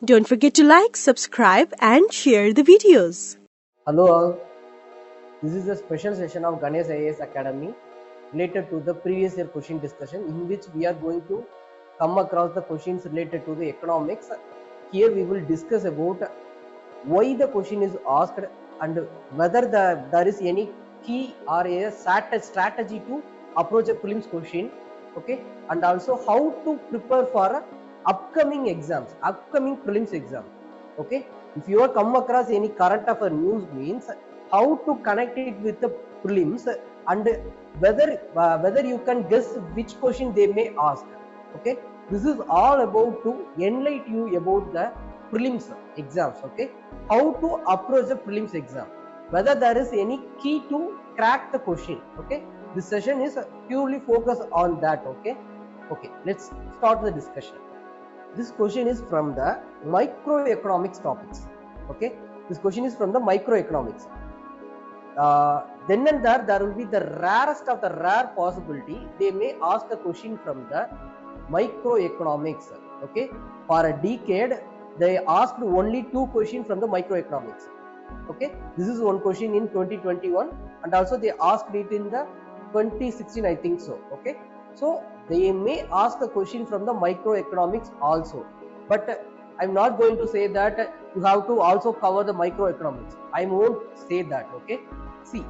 Don't forget to like, subscribe and share the videos. Hello all, this is a special session of Ganesh IAS Academy related to the previous year question discussion, in which we are going to come across the questions related to the economics. Here we will discuss about why the question is asked and whether there is any key or a strategy to approach a prelims question, okay, and also how to prepare for upcoming exams, upcoming prelims exam, okay. If you have come across any current affair news, means how to connect it with the prelims and whether you can guess which question they may ask, okay. This is all about to enlighten you about the prelims exams, okay, how to approach the prelims exam, whether there is any key to crack the question, okay. This session is purely focused on that, okay. Let's start the discussion. This question is from the microeconomics topics, okay. This question is from the microeconomics. Then and there will be the rarest of the rare possibility they may ask a question from the microeconomics, okay. For a decade they asked only 2 questions from the microeconomics, okay. This is one question in 2021 and also they asked it in the 2016, I think so, okay. So they may ask a question from the microeconomics also, but I'm not going to say that you have to also cover the microeconomics. I won't say that, okay. See,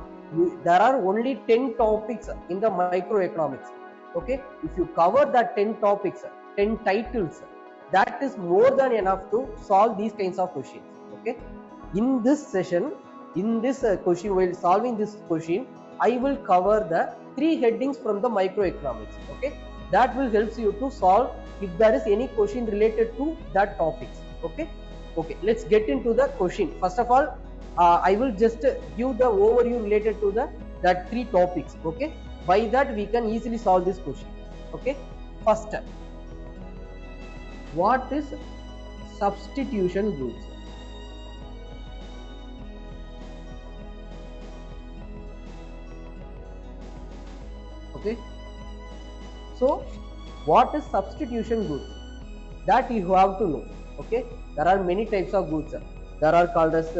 there are only 10 topics in the microeconomics, okay. If you cover that 10 topics, 10 titles, that is more than enough to solve these kinds of questions, okay. In this session, in this question, while solving this question, I will cover the 3 headings from the microeconomics, okay. That will help you to solve if there is any question related to that topics, okay. Let's get into the question. First of all, I will just give the overview related to that 3 topics, okay. By that we can easily solve this question, okay. First, what is substitution goods? Okay, so what is substitution goods? That you have to know, okay. There are many types of goods. There are called as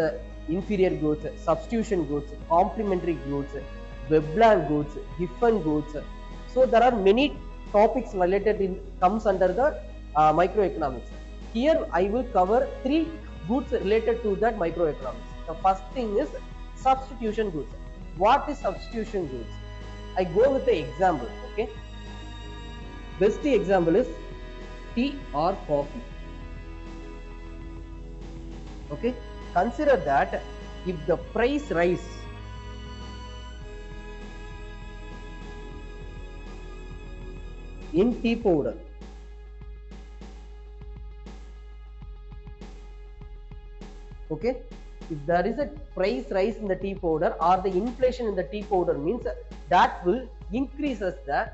inferior goods, substitution goods, complementary goods, Veblen goods, Giffen goods. So there are many topics related in comes under the microeconomics. Here I will cover 3 goods related to that microeconomics. The first thing is substitution goods. What is substitution goods? I go with the example, okay. Best example is tea or coffee, okay. Consider that if the price rise in tea powder, okay, if there is a price rise in the tea powder or the inflation in the tea powder, means that will increases the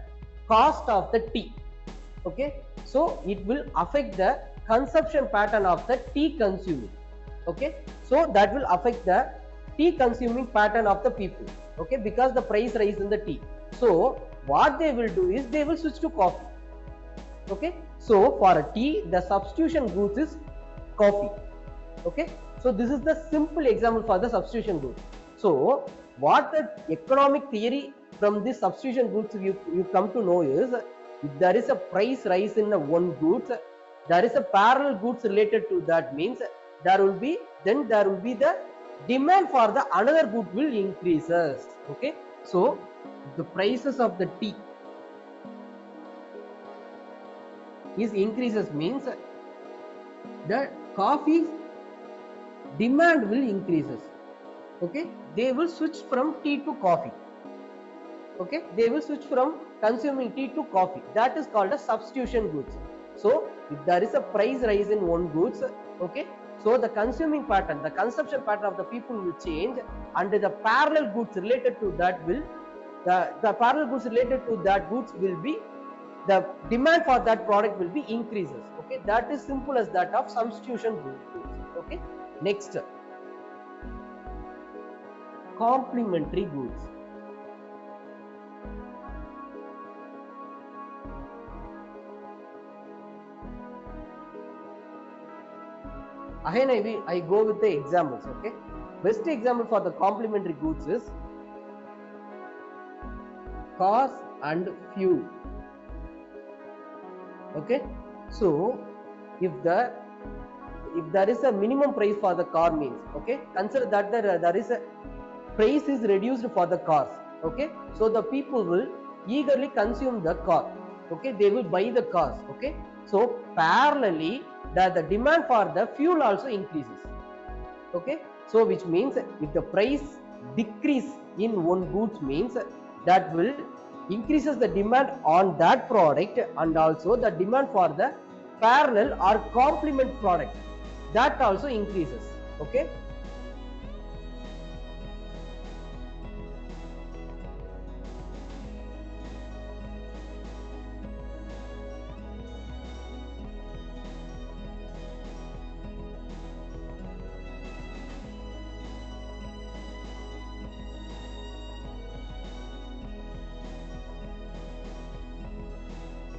cost of the tea, okay. So it will affect the consumption pattern of the tea consuming, okay. So that will affect the tea consuming pattern of the people, okay, because the price rise in the tea. So what they will do is they will switch to coffee, okay. So for a tea, the substitution goods is coffee, okay. So this is the simple example for the substitution goods. So what the economic theory from this substitution goods you come to know is, if there is a price rise in one goods, there is a parallel goods related to that, means there will be the demand for the another good will increases, okay. So the prices of the tea is increases, means the coffee demand will increases, okay. They will switch from tea to coffee, okay. They will switch from consuming tea to coffee. That is called a substitution goods. So if there is a price rise in one goods, okay, so the consuming pattern, the consumption pattern of the people will change, and the parallel goods related to that will the parallel goods related to that goods will be, the demand for that product will be increases, okay. That is simple as that of substitution goods, okay. Next, complementary goods. Again I go with the examples. Okay, best example for the complementary goods is cars and fuel. Okay, so if there is a minimum price for the car means, okay, consider that there is a price is reduced for the cars. Okay, so the people will eagerly consume the car. Okay, they will buy the cars. Okay, so parallelly the demand for the fuel also increases. Okay, so which means if the price decrease in one goods means that will increases the demand on that product, and also the demand for the parallel or complement product, that also increases. Okay,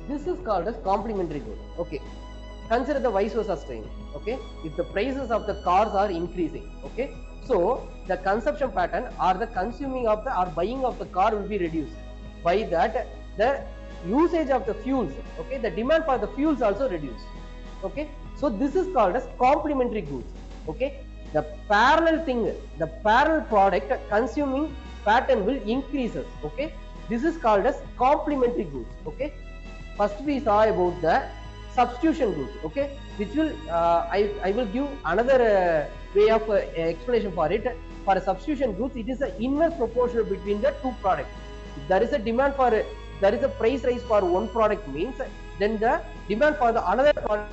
this is called as complementary good. Okay, consider the vice versa strain. Okay, if the prices of the cars are increasing, okay, so the consumption pattern or the consuming of the or buying of the car will be reduced. By that the usage of the fuels, okay, the demand for the fuels also reduced. Okay, so this is called as complementary goods. Okay, the parallel thing, the parallel product consuming pattern will increases. Okay, this is called as complementary goods. Okay, first we saw about the substitution goods. Okay, which will I will give another way of explanation for it. For a substitution goods, it is an inverse proportional between the two products. If there is a demand for there is a price rise for one product means, then the demand for the another product,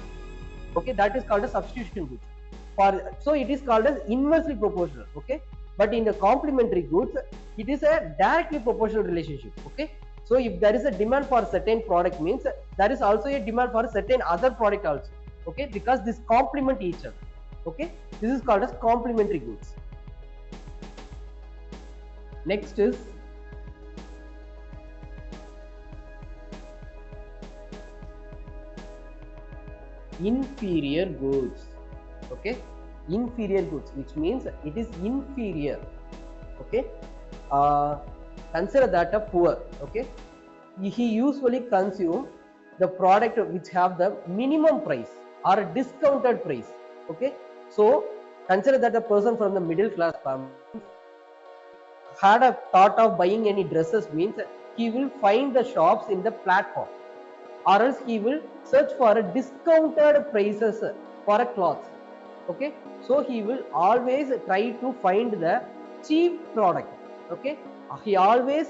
okay, that is called a substitution goods. For so it is called as inversely proportional. Okay, but in the complementary goods it is a directly proportional relationship. Okay, so if there is a demand for a certain product means there is also a demand for a certain other product also. Okay, because this complement each other. Okay, this is called as complementary goods. Next is inferior goods. Okay, inferior goods, which means it is inferior. Okay, consider that a poor. Okay, he usually consume the product which have the minimum price or a discounted price. Okay, so consider that a person from the middle class family had a thought of buying any dresses means he will find the shops in the platform, or else he will search for a discounted prices for a cloth. Okay, so he will always try to find the cheap product. Okay, he always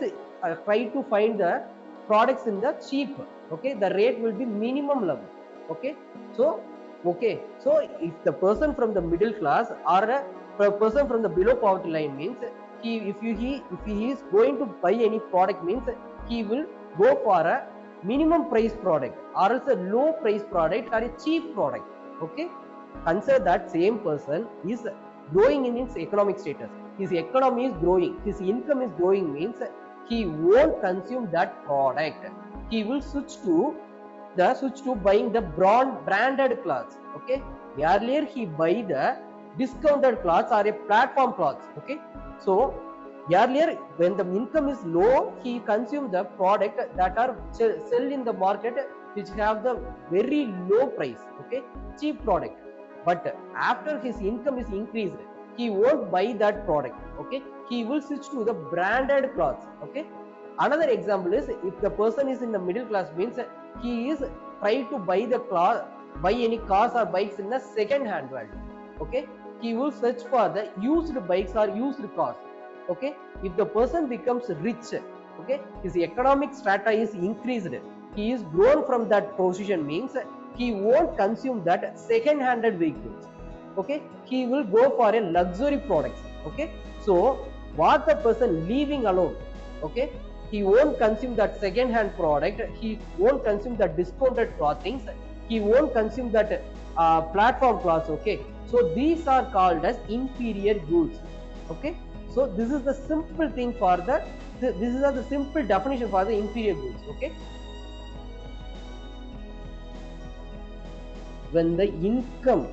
try to find the products in the cheap. Okay, the rate will be minimum level. Okay, so if the person from the middle class or a person from the below poverty line means if he is going to buy any product means he will go for a minimum price product or else a low price product or a cheap product. Okay, consider that same person is growing in his economic status. His economy is growing, his income is growing means he won't consume that product. He will switch to buying the branded clothes. Okay, earlier he buy the discounted clothes or a platform clothes. Okay, so earlier when the income is low, he consume the product that are sell in the market which have the very low price. Okay, cheap product. But after his income is increased, he won't buy that product. Okay, he will switch to the branded clothes. Okay, another example is if the person is in the middle class means he is trying to buy any cars or bikes in the second hand value. Okay, he will search for the used bikes or used cars. Okay, if the person becomes rich, okay, his economic strata is increased, he is grown from that position means he won't consume that second handed vehicles. Okay, he will go for a luxury products. Okay, so what the person leaving alone, okay, he won't consume that second hand product, he won't consume that discounted clothings, he won't consume that platform clothes. Okay, so these are called as inferior goods. Okay, so this is the simple thing for this is the simple definition for the inferior goods. Okay, when the income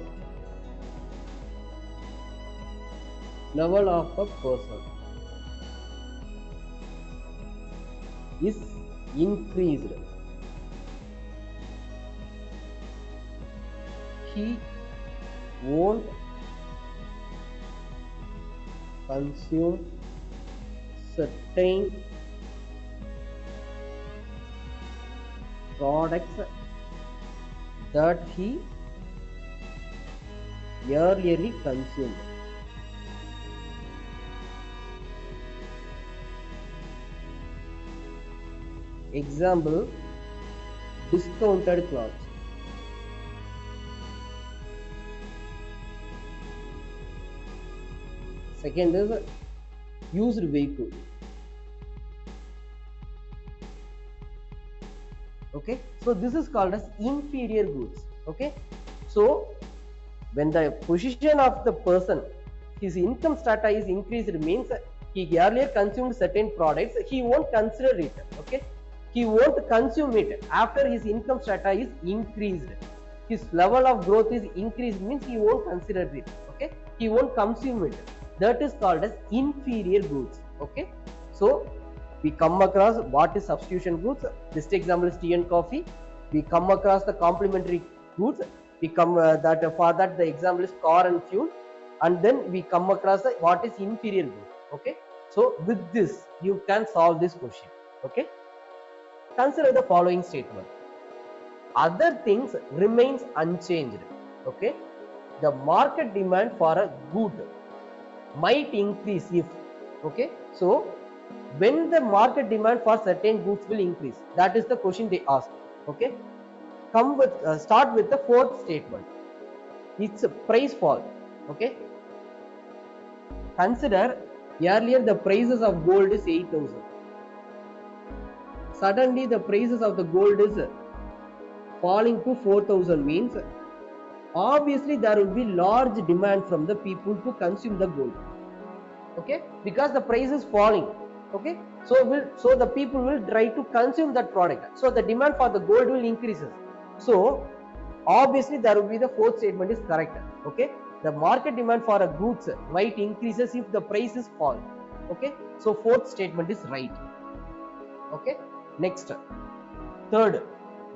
level of a person is increased, he won't consume certain products that he earlier consumed. Example, discounted clothes. Second is used vehicle. Okay, so this is called as inferior goods. Okay, so when the position of the person, his income strata is increased, means he earlier consumed certain products, he won't consider it. Okay, he won't consume it after his income strata is increased. His level of growth is increased, means he won't consider it. Okay, he won't consume it. That is called as inferior goods. Okay, so we come across what is substitution goods. This example is tea and coffee. We come across the complementary goods. We come for that the example is car and fuel, and then we come across what is inferior good. Okay, so with this you can solve this question. Okay, consider the following statement: other things remains unchanged. Okay, the market demand for a good might increase if. Okay, so when the market demand for certain goods will increase, that is the question they asked. Okay, come with start with the fourth statement. It's a price fall. Okay, consider earlier the prices of gold is 8,000. Suddenly the prices of the gold is falling to 4,000, means obviously there will be large demand from the people to consume the gold. Okay, because the price is falling. Okay, so the people will try to consume that product, so the demand for the gold will increases. So obviously there will be the fourth statement is correct. Okay, the market demand for a goods might increases if the price is fall. Okay, so fourth statement is right. Okay, next, third,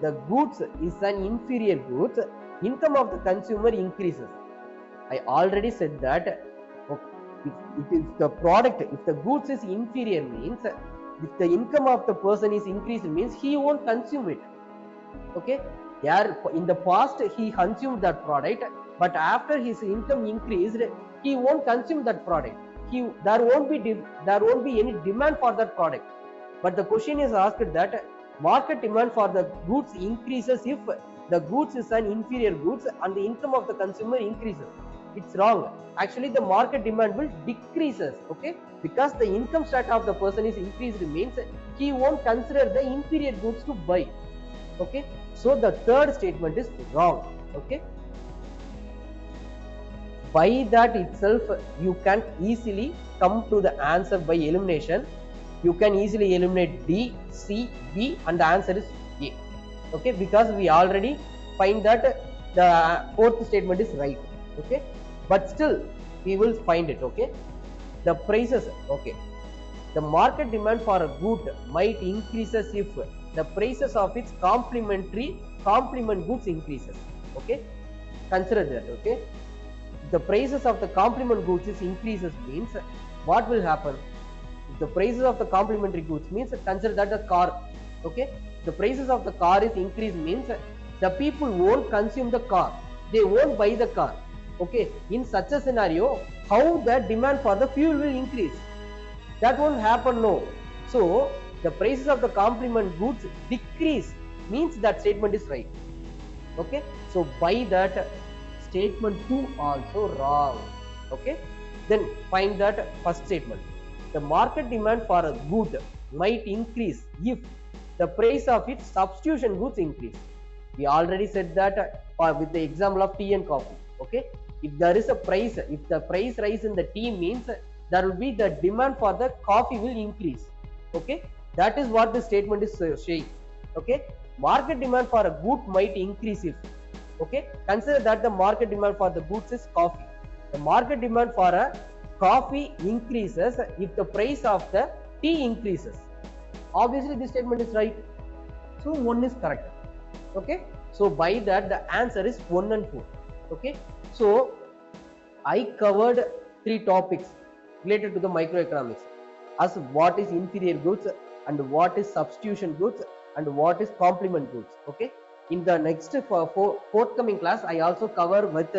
the goods is an inferior goods, income of the consumer increases. I already said that. If the product, if the goods is inferior, means if the income of the person is increased, means he won't consume it. Okay, in the past he consumed that product, but after his income increased, he won't consume that product. There won't be any demand for that product. But the question is asked that market demand for the goods increases if the goods is an inferior goods and the income of the consumer increases. It's wrong. Actually the market demand will decreases. Okay, because the income strata of the person is increased, means he won't consider the inferior goods to buy. Okay, so the third statement is wrong. Okay, by that itself you can easily come to the answer by elimination. You can easily eliminate D, C, B, and the answer is A. Okay, because we already find that the fourth statement is right. Okay, but still we will find it. Okay, the prices. Okay, the market demand for a good might increases if the prices of its complement goods increases. Okay, consider that. Okay, the prices of the complement goods is increases, means what will happen? If the prices of the complementary goods, means consider that the car. Okay, the prices of the car is increased, means the people won't consume the car, they won't buy the car. Okay, in such a scenario, how the demand for the fuel will increase? That won't happen, no. So the prices of the complement goods decrease, means that statement is right. Okay, so by that statement 2 also wrong. Okay, then find that first statement. The market demand for a good might increase if the price of its substitution goods increase. We already said that with the example of tea and coffee. Okay, if there is a price, if the price rise in the tea, means there will be the demand for the coffee will increase. Okay, that is what the statement is saying. Okay, market demand for a good might increase if. Okay, consider that the market demand for the goods is coffee. The market demand for a coffee increases if the price of the tea increases. Obviously this statement is right, so 1 is correct. Okay, so by that the answer is 1 and 4. Okay, so I covered 3 topics related to the microeconomics, as what is inferior goods and what is substitution goods and what is complement goods. Okay, in the next forthcoming class I also cover with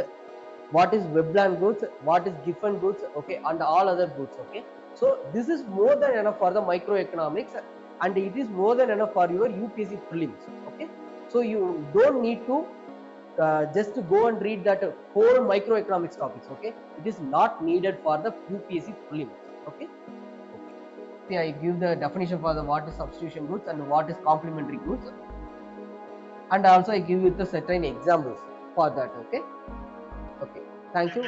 what is Veblen goods, what is Giffen goods, okay, and all other goods. Okay, so this is more than enough for the microeconomics, and it is more than enough for your UPSC prelims. Okay, so you don't need to just to go and read that whole microeconomics topics. Okay, it is not needed for the UPSC prelims. Okay, see, I give the definition for the what is substitution goods and what is complementary goods, and also I give you the certain examples for that. Okay, okay, thank you.